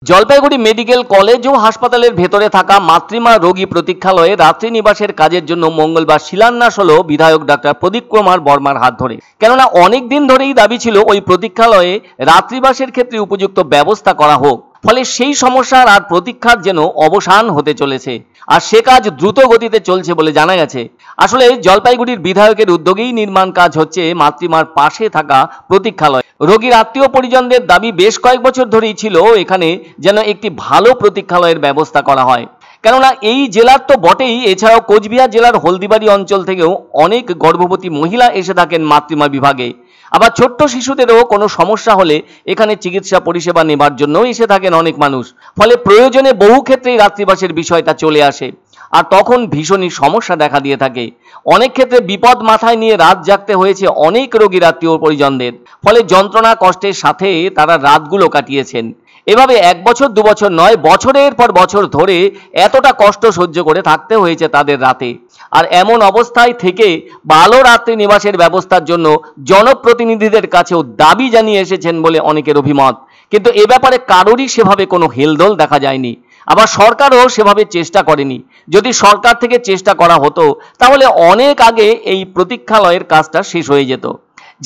Jalpaiguri medical college ও হাসপাতালের ভেতরে থাকা মাতৃমা রোগী প্রতীক্ষালয়ে রাত্রি নিবাসের কাজের জন্য মঙ্গলবার শিলান্যাস হলো বিধায়ক ডাক্তার প্রদীপ কুমার বর্মার হাত ধরে। কেননা অনেক দিন ধরেই দাবি ছিল ওই প্রতীক্ষালয়ে রাত্রিবাসের ক্ষেত্রে উপযুক্ত ব্যবস্থা করা হোক, ফলে সেই সমস্যার আর প্রতীক্ষার যেন অবসান হতে চলেছে। আর সে কাজ দ্রুত গতিতে চলছে বলে জানা গেছে। আসলে জলপাইগুড়ির বিধায়কের উদ্যোগেই নির্মাণ কাজ হচ্ছে মাতৃমার পাশে থাকা প্রতীক্ষালয়। রোগীর আত্মীয় পরিজনদের দাবি বেশ কয়েক বছর ধরেই ছিল এখানে যেন একটি ভালো প্রতীক্ষালয়ের ব্যবস্থা করা হয়। কেননা এই জেলার তো বটেই, এছাড়াও কোচবিহার জেলার হলদিবাড়ি অঞ্চল থেকেও অনেক গর্ভবতী মহিলা এসে থাকেন মাতৃমা বিভাগে। আবার ছোট্ট শিশুদেরও কোনো সমস্যা হলে এখানে চিকিৎসা পরিষেবা নেবার জন্য এসে থাকেন অনেক মানুষ। ফলে প্রয়োজনে বহু ক্ষেত্রেই রাত্রিবাসের বিষয়টা চলে আসে, আর তখন ভীষণই সমস্যা দেখা দিয়ে থাকে। অনেক ক্ষেত্রে বিপদ মাথায় নিয়ে রাত জাগতে হয়েছে অনেক রোগীর আত্মীয় পরিজনদের। ফলে যন্ত্রণা কষ্টের সাথে তারা রাতগুলো কাটিয়েছেন। এভাবে 1 বছর 2 বছর নয়, বছরের পর বছর ধরে এতটা কষ্ট সহ্য করে থাকতে হয়েছে তাদের রাতে। আর এমন অবস্থায় থেকে ভালো রাত্রি নিবাসের ব্যবস্থার জন্য জনপ্রতিনিধিদের কাছেও দাবি জানিয়ে এসেছেন বলে অনেকের অভিমত। কিন্তু এ ব্যাপারে কারোরই সেভাবে কোনো হেলদোল দেখা যায়নি। আবার সরকারও সেভাবে চেষ্টা করেনি। যদি সরকার থেকে চেষ্টা করা হতো তাহলে অনেক আগে এই প্রতীক্ষালয়ের কাজটা শেষ হয়ে যেত।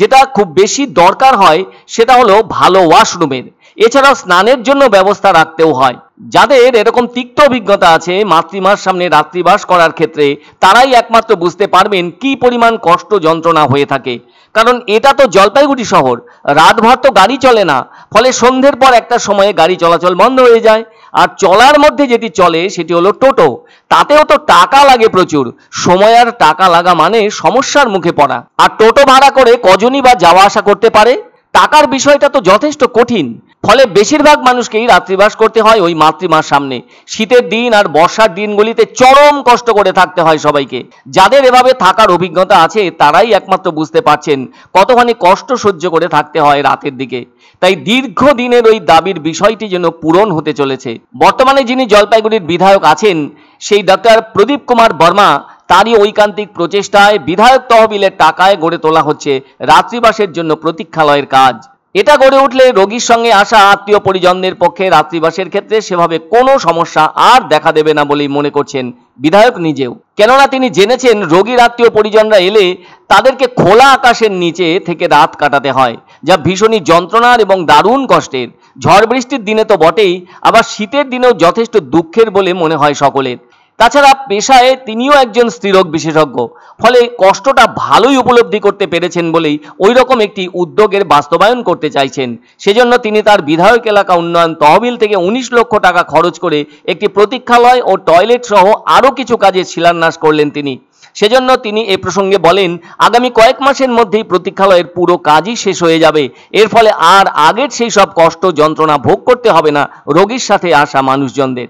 যেটা খুব বেশি দরকার হয় সেটা হলো ভালো ওয়াশরুমের, এছাড়াও স্নানের জন্য ব্যবস্থা রাখতেও হয়। যাদের এরকম তিক্ত অভিজ্ঞতা আছে মাতৃমার সামনে রাত্রিবাস করার ক্ষেত্রে, তারাই একমাত্র বুঝতে পারবেন কি পরিমাণ কষ্ট যন্ত্রণা হয়ে থাকে। কারণ এটা তো জলপাইগুড়ি শহর, রাতভর তো গাড়ি চলে না। ফলে সন্ধ্যের পর একটা সময়ে গাড়ি চলাচল বন্ধ হয়ে যায়। আর চলার মধ্যে যেটি চলে সেটি হলো টোটো। তাতেও তো টাকা লাগে প্রচুর। সময় আর টাকা লাগা মানে সমস্যার মুখে পড়া। আর টোটো ভাড়া করে কজনই বা যাওয়া আসা করতে পারে? টাকার বিষয়টা তো যথেষ্ট কঠিন। ফলে বেশিরভাগ মানুষকেই রাত্রিবাস করতে হয় ওই মাতৃমার সামনে। শীতের দিন আর বর্ষার দিনগুলিতে চরম কষ্ট করে থাকতে হয় সবাইকে। যাদের এভাবে থাকার অভিজ্ঞতা আছে তারাই একমাত্র বুঝতে পারছেন কতখানি কষ্ট সহ্য করে থাকতে হয় রাতের দিকে। তাই দীর্ঘদিনের ওই দাবির বিষয়টি যেন পূরণ হতে চলেছে। বর্তমানে যিনি জলপাইগুড়ির বিধায়ক আছেন সেই ডাক্তার প্রদীপ কুমার বর্মা, তারই ঐকান্তিক প্রচেষ্টায় বিধায়ক তহবিলের টাকায় গড়ে তোলা হচ্ছে রাত্রিবাসের জন্য প্রতীক্ষালয়ের কাজ। এটা গড়ে উঠলে রোগীর সঙ্গে আসা আত্মীয় পরিজনদের পক্ষে রাত্রিবাসের ক্ষেত্রে সেভাবে কোনো সমস্যা আর দেখা দেবে না বলেই মনে করছেন বিধায়ক নিজেও। কেননা তিনি জেনেছেন রোগীর আত্মীয় পরিজনরা এলে তাদেরকে খোলা আকাশের নিচে থেকে রাত কাটাতে হয়, যা ভীষণই যন্ত্রণার এবং দারুণ কষ্টের। ঝড় বৃষ্টির দিনে তো বটেই, আবার শীতের দিনেও যথেষ্ট দুঃখের বলে মনে হয় সকলের। তাছাড়া পেশায় তিনিও একজন স্ত্রীরোগ বিশেষজ্ঞ। ফলে কষ্টটা ভালোই উপলব্ধি করতে পেরেছেন বলেই ওই রকম একটি উদ্যোগের বাস্তবায়ন করতে চাইছেন। সেজন্য তিনি তার বিধায়ক এলাকা উন্নয়ন তহবিল থেকে 19 লক্ষ টাকা খরচ করে একটি প্রতীক্ষালয় ও টয়লেট সহ আরও কিছু কাজের শিলান্যাস করলেন তিনি। সেজন্য তিনি এ প্রসঙ্গে বলেন, আগামী কয়েক মাসের মধ্যেই প্রতীক্ষালয়ের পুরো কাজই শেষ হয়ে যাবে। এর ফলে আর আগের সেই সব কষ্ট যন্ত্রণা ভোগ করতে হবে না রোগীর সাথে আসা মানুষজনদের।